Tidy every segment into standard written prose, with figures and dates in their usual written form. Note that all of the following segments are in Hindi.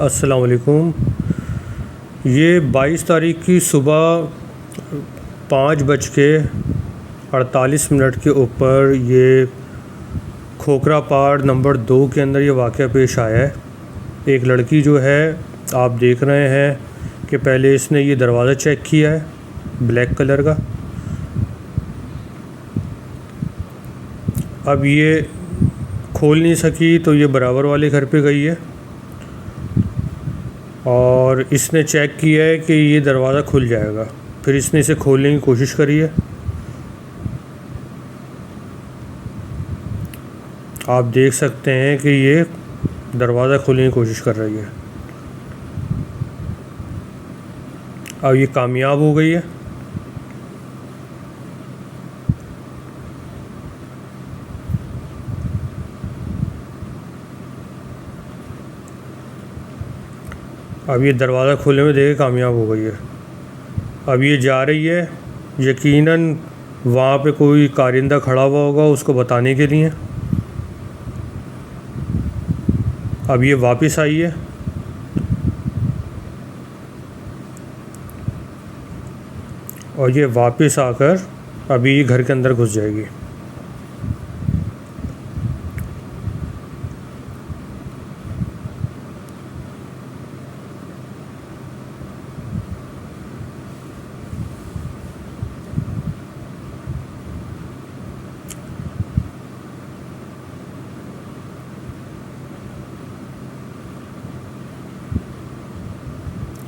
अस्सलाम वालेकुम। ये 22 तारीख की सुबह 5:48 के ऊपर ये खोखरा पाड़ नंबर 2 के अंदर ये वाक़या पेश आया है। एक लड़की जो है आप देख रहे हैं कि पहले इसने ये दरवाज़ा चेक किया है ब्लैक कलर का। अब ये खोल नहीं सकी तो ये बराबर वाले घर पे गई है और इसने चेक किया है कि ये दरवाज़ा खुल जाएगा। फिर इसने इसे खोलने की कोशिश करी है। आप देख सकते हैं कि ये दरवाज़ा खोलने की कोशिश कर रही है। अब ये कामयाब हो गई है। अब ये दरवाज़ा खोलने में देखे कामयाब हो गई है। अब ये जा रही है, यकीनन वहाँ पे कोई कारिंदा खड़ा हुआ होगा उसको बताने के लिए। अब ये वापस आई है और ये वापस आकर अभी घर के अंदर घुस जाएगी।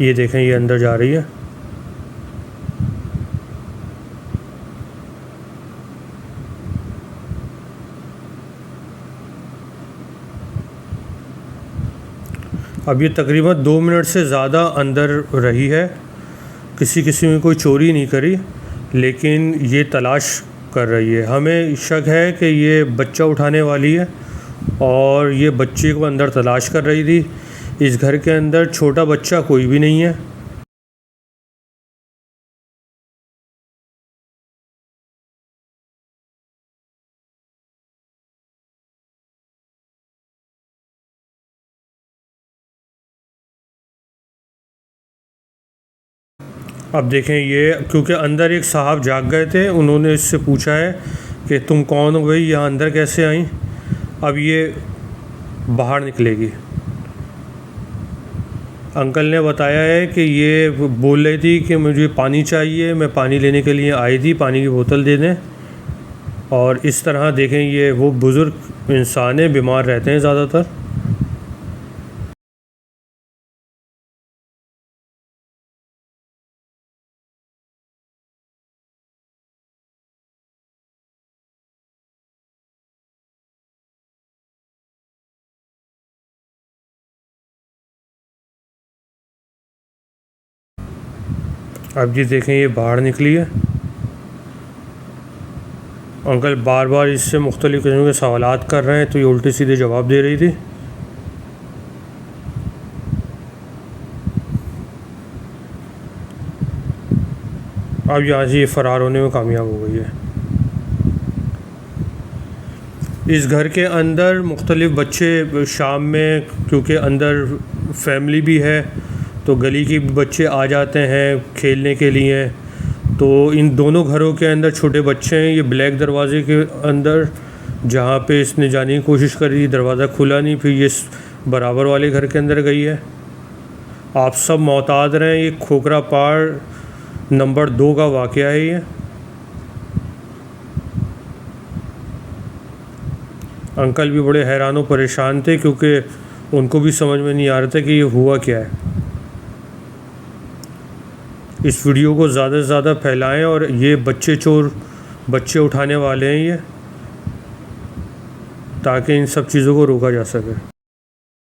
ये देखें, ये अंदर जा रही है। अब ये तकरीबन 2 मिनट से ज़्यादा अंदर रही है। किसी में कोई चोरी नहीं करी, लेकिन ये तलाश कर रही है। हमें शक है कि ये बच्चा उठाने वाली है और ये बच्चे को अंदर तलाश कर रही थी। इस घर के अंदर छोटा बच्चा कोई भी नहीं है। अब देखें, ये क्योंकि अंदर एक साहब जाग गए थे, उन्होंने इससे पूछा है कि तुम कौन हो भाई, यहाँ अंदर कैसे आई। अब ये बाहर निकलेगी। अंकल ने बताया है कि ये बोल रही थी कि मुझे पानी चाहिए, मैं पानी लेने के लिए आई थी, पानी की बोतल दे दें। और इस तरह देखें, ये वो बुज़ुर्ग इंसान है, बीमार रहते हैं ज़्यादातर। अब जी देखें, ये बाहर निकली है। अंकल बार बार इससे मुख्तलिफ़ किस्म के सवालात कर रहे हैं तो ये उल्टे सीधे जवाब दे रही थी। अब यहाँ से ये फ़रार होने में कामयाब हो गई है। इस घर के अंदर मुख्तलिफ़ बच्चे शाम में, क्योंकि अंदर फैमिली भी है तो गली के बच्चे आ जाते हैं खेलने के लिए। तो इन दोनों घरों के अंदर छोटे बच्चे हैं। ये ब्लैक दरवाज़े के अंदर जहाँ पे इसने जाने की कोशिश करी, दरवाज़ा खुला नहीं, फिर ये बराबर वाले घर के अंदर गई है। आप सब मोहतात रहें, ये खोखरा पाड़ नंबर 2 का वाक़या है ये। अंकल भी बड़े हैरान और परेशान थे क्योंकि उनको भी समझ में नहीं आ रहा था कि ये हुआ क्या है। इस वीडियो को ज़्यादा से ज़्यादा फैलाएं और ये बच्चे चोर, बच्चे उठाने वाले हैं ये, ताकि इन सब चीज़ों को रोका जा सके।